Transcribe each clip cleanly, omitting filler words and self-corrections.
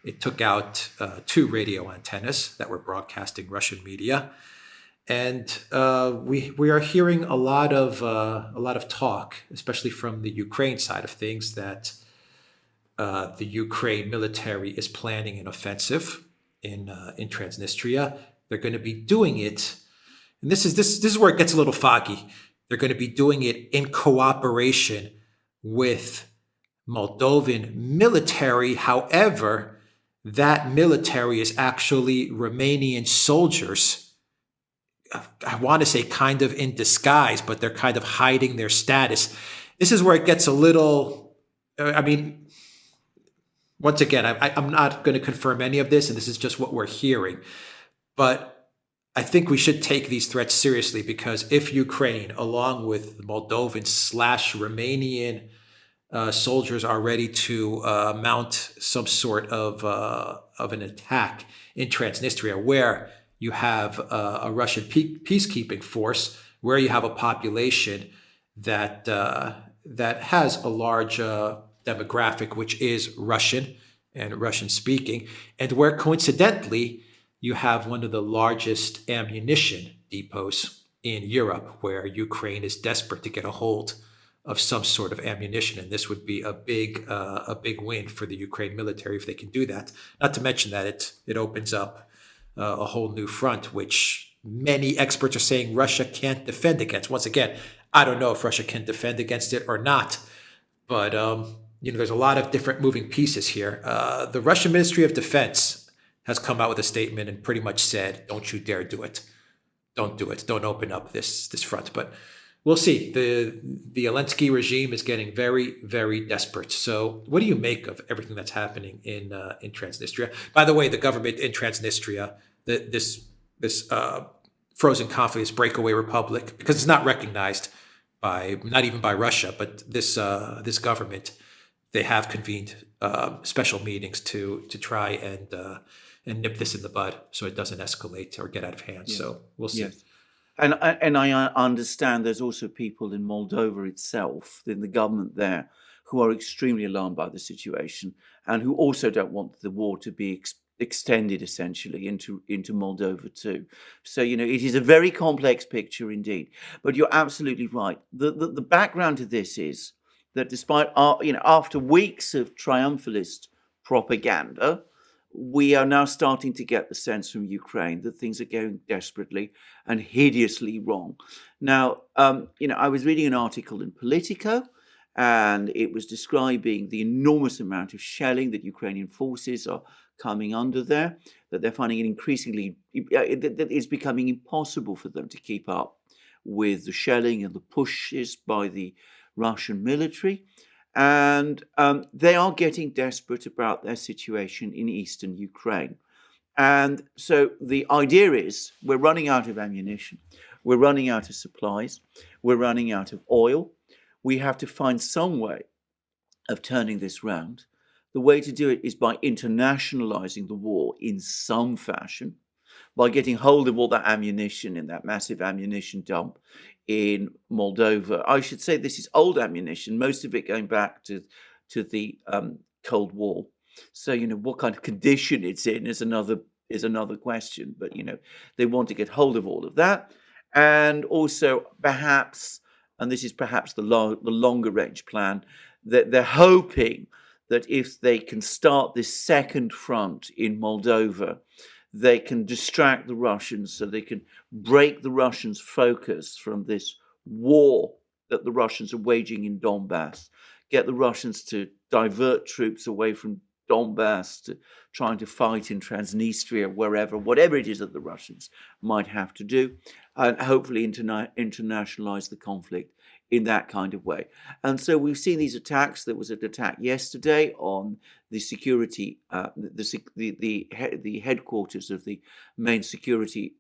It took out two radio antennas that were broadcasting Russian media, and we are hearing a lot of talk, especially from the Ukraine side of things, that the Ukraine military is planning an offensive in Transnistria. They're going to be doing it, and this is where it gets a little foggy. They're going to be doing it in cooperation with Moldovan military. However, that military is actually Romanian soldiers. I want to say kind of in disguise, but they're kind of hiding their status. This is where it gets a little, I mean, once again, I'm not going to confirm any of this, and this is just what we're hearing. But I think we should take these threats seriously, because if Ukraine, along with Moldovan / Romanian soldiers, are ready to mount some sort of an attack in Transnistria, where you have a Russian peacekeeping force, where you have a population that has a large demographic which is Russian and Russian speaking, and where coincidentally you have one of the largest ammunition depots in Europe, where Ukraine is desperate to get a hold of some sort of ammunition, and this would be a big win for the Ukraine military if they can do that. Not to mention that it opens up a whole new front, which many experts are saying Russia can't defend against. Once again, I don't know if Russia can defend against it or not, but there's a lot of different moving pieces here. The Russian Ministry of Defense has come out with a statement and pretty much said, "Don't you dare do it. Don't do it. Don't open up this front." But we'll see. The Zenlensky regime is getting very, very desperate. So, what do you make of everything that's happening in Transnistria? By the way, the government in Transnistria, this frozen conflict, this breakaway republic, because it's not recognized not even by Russia, but this government, they have convened special meetings to try and nip this in the bud, so it doesn't escalate or get out of hand. Yes. So we'll see. Yes. And I understand there's also people in Moldova itself, in the government there, who are extremely alarmed by the situation, and who also don't want the war to be extended essentially into Moldova too. So it is a very complex picture indeed. But you're absolutely right. The background to this is that despite after weeks of triumphalist propaganda, we are now starting to get the sense from Ukraine that things are going desperately and hideously wrong. Now, I was reading an article in Politico, and it was describing the enormous amount of shelling that Ukrainian forces are coming under there, that they're finding it increasingly, that it's becoming impossible for them to keep up with the shelling and the pushes by the Russian military. And they are getting desperate about their situation in eastern Ukraine. And so the idea is we're running out of ammunition, we're running out of supplies, we're running out of oil. We have to find some way of turning this round. The way to do it is by internationalizing the war in some fashion, by getting hold of all that ammunition in that massive ammunition dump in Moldova. I should say this is old ammunition, most of it going back to the Cold War. So, what kind of condition it's in is another question. But, they want to get hold of all of that. And also perhaps, and this is perhaps the longer range plan, that they're hoping that if they can start this second front in Moldova, they can distract the Russians, so they can break the Russians' focus from this war that the Russians are waging in Donbass, get the Russians to divert troops away from Donbass to trying to fight in Transnistria, whatever it is that the Russians might have to do, and hopefully internationalize the conflict in that kind of way. And so we've seen these attacks. There was an attack yesterday on the security, the headquarters of the main security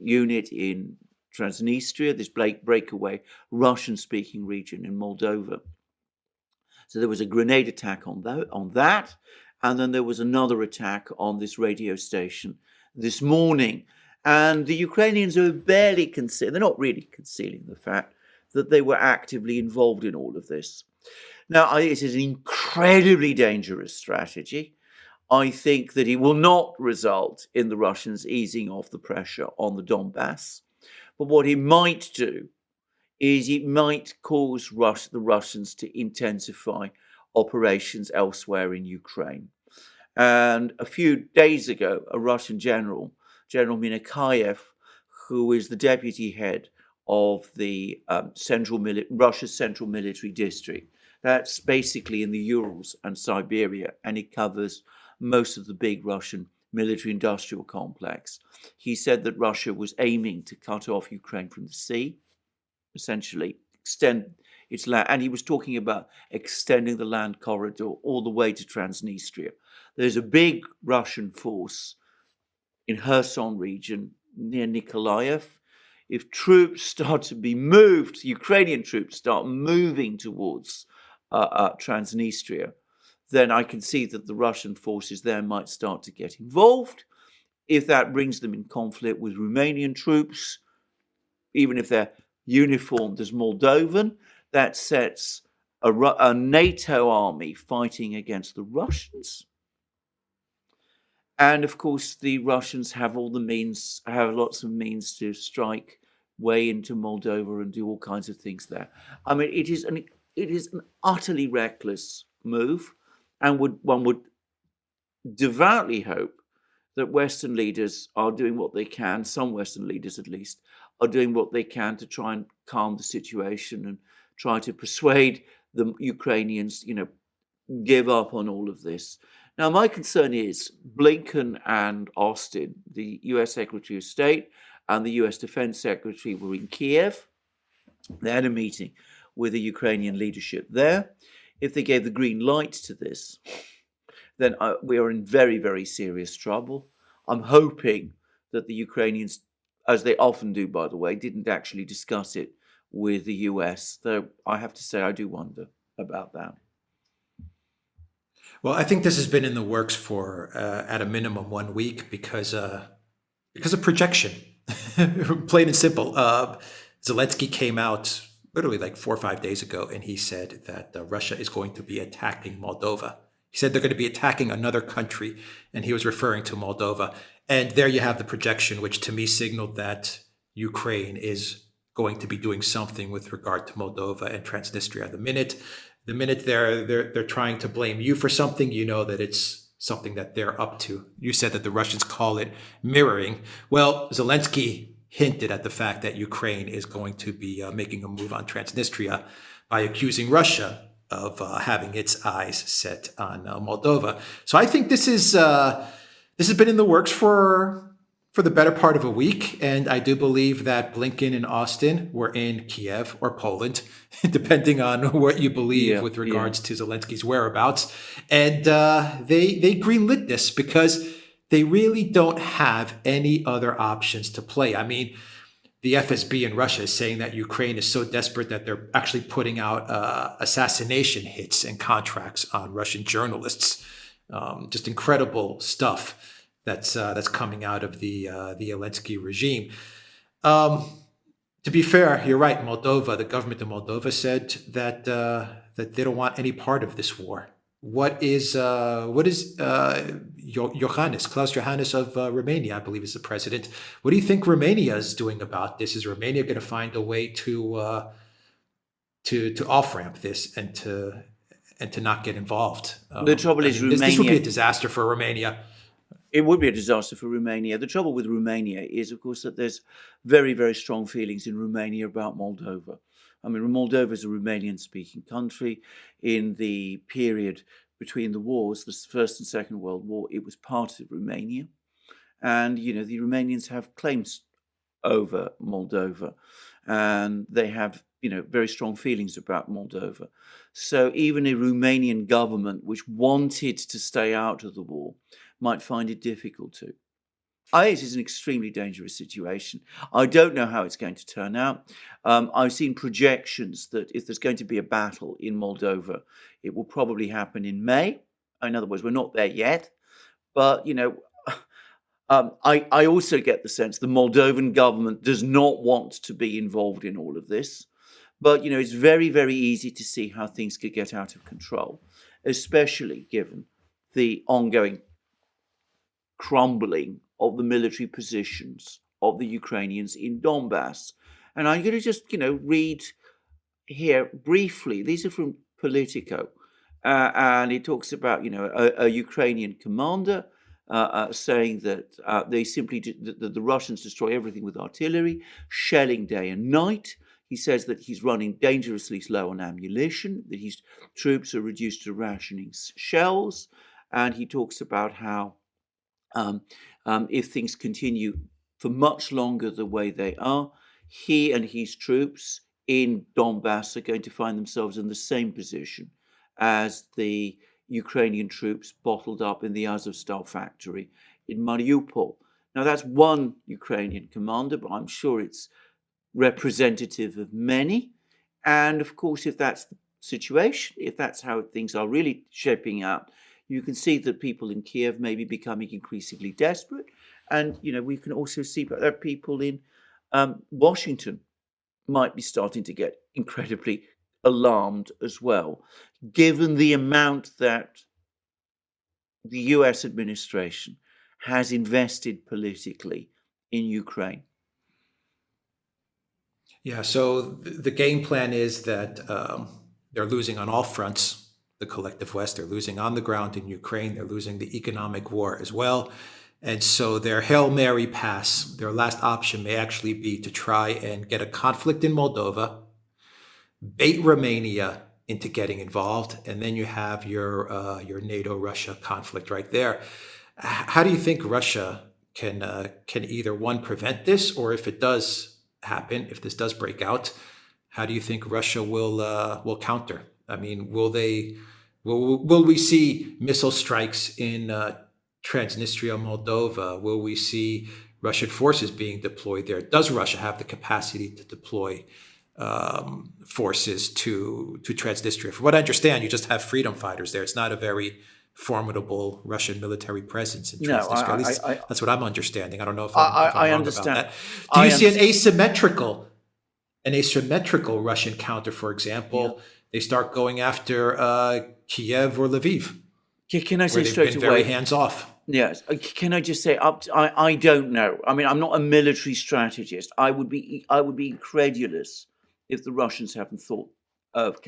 unit in Transnistria, this breakaway Russian-speaking region in Moldova. So there was a grenade attack on that, and then there was another attack on this radio station this morning. And the Ukrainians are barely they're not really concealing the fact that they were actively involved in all of this. Now, it is an incredibly dangerous strategy. I think that it will not result in the Russians easing off the pressure on the Donbass. But what it might do is it might cause the Russians to intensify operations elsewhere in Ukraine. And a few days ago, a Russian general, General Kyiv, who is the deputy head of the Russia's Central Military District, that's basically in the Urals and Siberia, and it covers most of the big Russian military-industrial complex. He said that Russia was aiming to cut off Ukraine from the sea, essentially extend its land, and he was talking about extending the land corridor all the way to Transnistria. There's a big Russian force in Kherson region near Nikolaev. If troops start to be moved, Ukrainian troops start moving towards Transnistria, then I can see that the Russian forces there might start to get involved. If that brings them in conflict with Romanian troops, even if they're uniformed as Moldovan, that sets a NATO army fighting against the Russians. And of course, the Russians have lots of means to strike way into Moldova and do all kinds of things there. I mean, it is an utterly reckless move, and one would devoutly hope that Western leaders are doing what they can, some Western leaders at least, are doing what they can to try and calm the situation and try to persuade the Ukrainians, give up on all of this. Now, my concern is Blinken and Austin, the US Secretary of State and the US Defense Secretary, were in Kyiv. They had a meeting with the Ukrainian leadership there. If they gave the green light to this, then we are in very, very serious trouble. I'm hoping that the Ukrainians, as they often do, by the way, didn't actually discuss it with the US, though I have to say I do wonder about that. Well, I think this has been in the works for at a minimum 1 week because of projection, plain and simple. Zelensky came out literally like 4 or 5 days ago, and he said that Russia is going to be attacking Moldova. He said they're going to be attacking another country, and he was referring to Moldova. And there you have the projection, which to me signaled that Ukraine is going to be doing something with regard to Moldova and Transnistria. The minute they're trying to blame you for something, you know that it's something that they're up to. You said that the Russians call it mirroring. Well, Zelensky hinted at the fact that Ukraine is going to be making a move on Transnistria by accusing Russia of having its eyes set on Moldova. So I think this has been in the works for the better part of a week, and I do believe that Blinken and Austin were in Kyiv or Poland, depending on what you believe with regards to Zelensky's whereabouts. And they greenlit this because they really don't have any other options to play. I mean, the FSB in Russia is saying that Ukraine is so desperate that they're actually putting out assassination hits and contracts on Russian journalists. Just incredible stuff that's coming out of the Zelensky regime. To be fair, you're right. Moldova, the government of Moldova said that they don't want any part of this war. What is Klaus Johannes of Romania, I believe, is the president. What do you think Romania is doing about this? Is Romania going to find a way to off ramp this and to not get involved? The trouble is, Romania. This would be a disaster for Romania. It would be a disaster for Romania. The trouble with Romania is, of course, that there's very, very strong feelings in Romania about Moldova. I mean, Moldova is a Romanian-speaking country. In the period between the wars, the First and Second World War, it was part of Romania. And, the Romanians have claims over Moldova. And they have, very strong feelings about Moldova. So even a Romanian government which wanted to stay out of the war might find it difficult to. It is an extremely dangerous situation. I don't know how it's going to turn out. I've seen projections that if there's going to be a battle in Moldova, it will probably happen in May. In other words, we're not there yet. But, I also get the sense the Moldovan government does not want to be involved in all of this. But, it's very, very easy to see how things could get out of control, especially given the ongoing crumbling of the military positions of the Ukrainians in Donbass. And I'm going to just, read here briefly. These are from Politico. And it talks about, a Ukrainian commander saying that the Russians destroy everything with artillery, shelling day and night. He says that he's running dangerously slow on ammunition, that his troops are reduced to rationing shells. And he talks about how if things continue for much longer the way they are, he and his troops in Donbass are going to find themselves in the same position as the Ukrainian troops bottled up in the Azovstal factory in Mariupol. Now, that's one Ukrainian commander, but I'm sure it's representative of many. And of course, if that's the situation, if that's how things are really shaping out, you can see that people in Kyiv may be becoming increasingly desperate. And, we can also see that people in Washington might be starting to get incredibly alarmed as well, given the amount that the US administration has invested politically in Ukraine. Yeah, so the game plan is that they're losing on all fronts, the collective West. They're losing on the ground in Ukraine. They're losing the economic war as well. And so their Hail Mary pass, their last option may actually be to try and get a conflict in Moldova, bait Romania into getting involved, and then you have your NATO Russia conflict right there. How do you think Russia can either one prevent this, or if it does happen, if this does break out, how do you think Russia will counter? I mean, will we see missile strikes in Transnistria, Moldova? Will we see Russian forces being deployed there? Does Russia have the capacity to deploy forces to Transnistria? From what I understand, you just have freedom fighters there. It's not a very formidable Russian military presence in Transnistria. At least that's what I'm understanding. I don't know if I'm wrong understand. about that. Do you see an asymmetrical Russian counter, for example? Yeah. They start going after Kyiv or Lviv. Can I say straight away? Very hands off. Yes. Can I just say I don't know. I mean, I'm not a military strategist. I would be incredulous if the Russians haven't thought of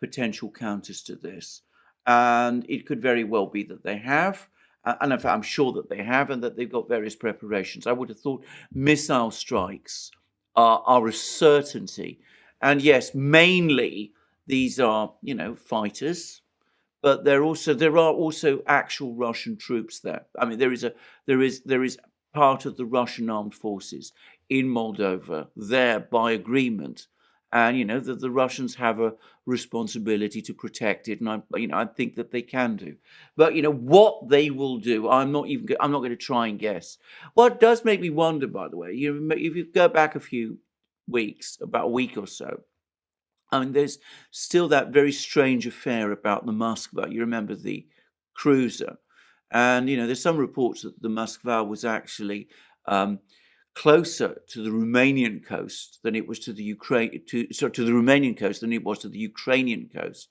potential counters to this. And it could very well be that they have. And in fact, I'm sure that they have, and that they've got various preparations. I would have thought missile strikes are a certainty. And yes, mainly these are, fighters. But there are also actual Russian troops there. I mean, there is part of the Russian armed forces in Moldova there by agreement, and that the Russians have a responsibility to protect it, and I think that they can do. But what they will do, I'm not going to try and guess. What does make me wonder, by the way, if you go back a few weeks, about a week or so. I mean, there's still that very strange affair about the Moskva. You remember the cruiser. And, there's some reports that the Moskva was actually closer to the Romanian coast than it was to the Romanian coast than it was to the Ukrainian coast.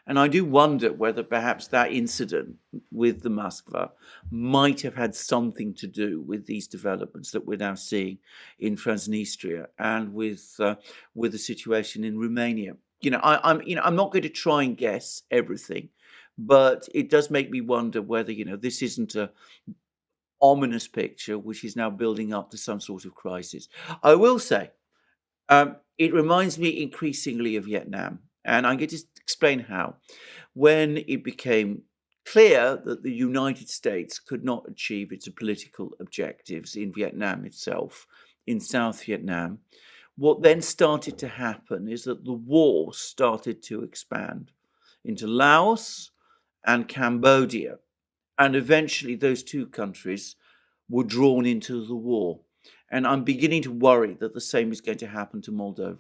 And I do wonder whether perhaps that incident with the Moskva might have had something to do with these developments that we're now seeing in Transnistria and with the situation in Romania. I'm not going to try and guess everything, but it does make me wonder whether this isn't a ominous picture which is now building up to some sort of crisis. I will say, it reminds me increasingly of Vietnam. And I'm going to explain how. When it became clear that the United States could not achieve its political objectives in Vietnam itself, in South Vietnam, what then started to happen is that the war started to expand into Laos and Cambodia. And eventually those two countries were drawn into the war. And I'm beginning to worry that the same is going to happen to Moldova.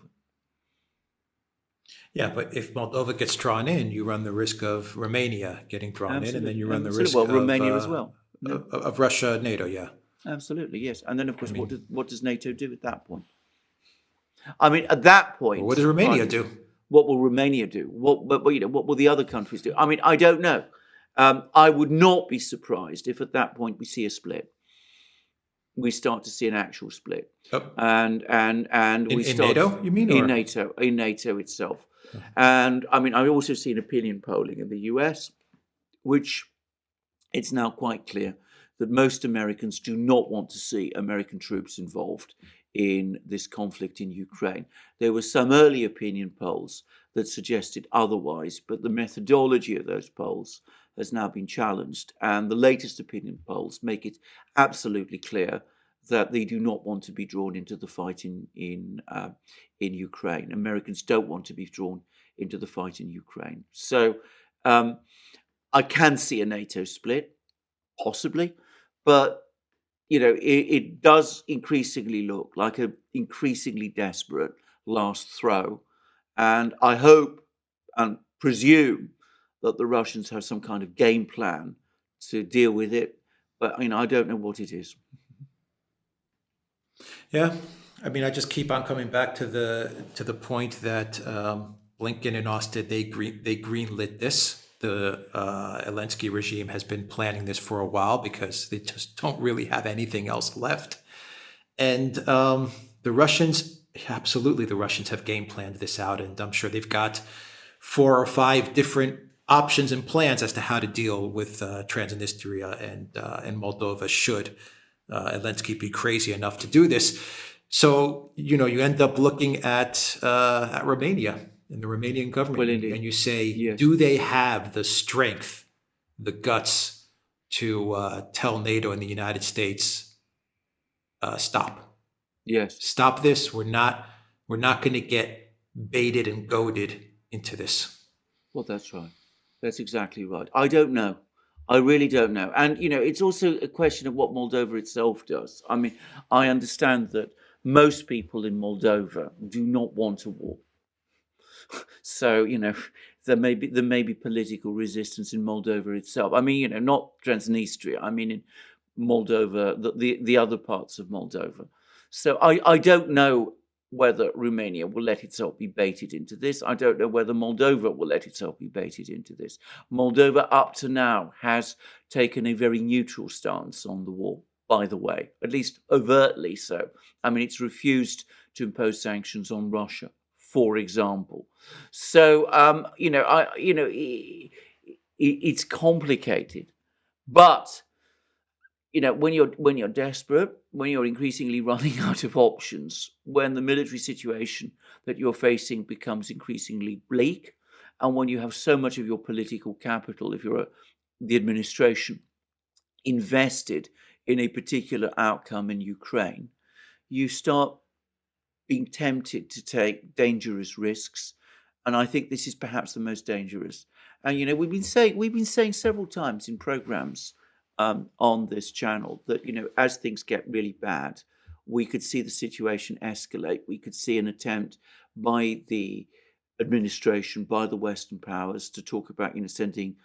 Yeah, but if Moldova gets drawn in, you run the risk of Romania getting drawn in, and then you run the risk of Romania as well. Of Russia, NATO, yeah. Absolutely, yes. And then, of course, what does NATO do at that point? I mean, at that point... Well, what does Romania do? What will Romania do? What will the other countries do? I mean, I don't know. I would not be surprised if at that point we see a split. We start to see an actual split, Oh, and we in start NATO, you mean, in or NATO itself. And I mean, I also seen opinion polling in the US, which it's now quite clear that most Americans do not want to see American troops involved in this conflict in Ukraine. There were some early opinion polls that suggested otherwise, but the methodology of those polls has now been challenged, and the latest opinion polls make it absolutely clear that they do not want to be drawn into the fight in Ukraine. Americans don't want to be drawn into the fight in Ukraine. So I can see a NATO split, possibly, but it does increasingly look like an increasingly desperate last throw, and I hope and presume that the Russians have some kind of game plan to deal with it, but I don't know what it is. yeah. I mean, I just keep on coming back to the point that Blinken and Austin, they greenlit this. The Zenlensky regime has been planning this for a while because they just don't really have anything else left. And the Russians, absolutely, the Russians have game planned this out, and I'm sure they've got 4 or 5 different options and plans as to how to deal with Transnistria and Moldova should Zenlensky be crazy enough to do this. So you end up looking at Romania and the Romanian government, and you say, yes. Do they have the strength, the guts to tell NATO and the United States, stop? Yes. Stop this. We're not going to get baited and goaded into this. Well, that's right. That's exactly right. I don't know. I really don't know. And, it's also a question of what Moldova itself does. I mean, I understand that most people in Moldova do not want a war. So, there may be political resistance in Moldova itself. I mean, not Transnistria. I mean, in Moldova, the other parts of Moldova. So I don't know whether Romania will let itself be baited into this. I don't know whether Moldova will let itself be baited into this. Moldova, up to now, has taken a very neutral stance on the war, by the way, at least overtly so. I mean, it's refused to impose sanctions on Russia, for example. So, it's complicated, but when you're desperate, when you're increasingly running out of options, when the military situation that you're facing becomes increasingly bleak, and when you have so much of your political capital, if you're the administration, invested in a particular outcome in Ukraine, you start being tempted to take dangerous risks, and I think this is perhaps the most dangerous. And we've been saying several times in programs on this channel that as things get really bad, we could see the situation escalate. We could see an attempt by the administration, by the Western powers, to talk about sending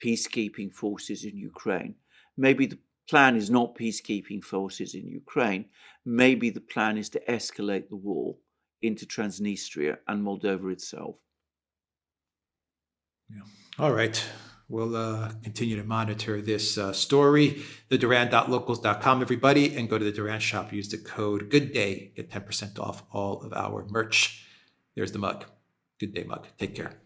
peacekeeping forces in Ukraine. Maybe the plan is not peacekeeping forces in Ukraine. Maybe the plan is to escalate the war into Transnistria and Moldova itself. Yeah. All right. We'll continue to monitor this story. theduran.locals.com, everybody, and go to the Duran shop. Use the code GOODDAY. Get 10% off all of our merch. There's the mug. Good day mug. Take care.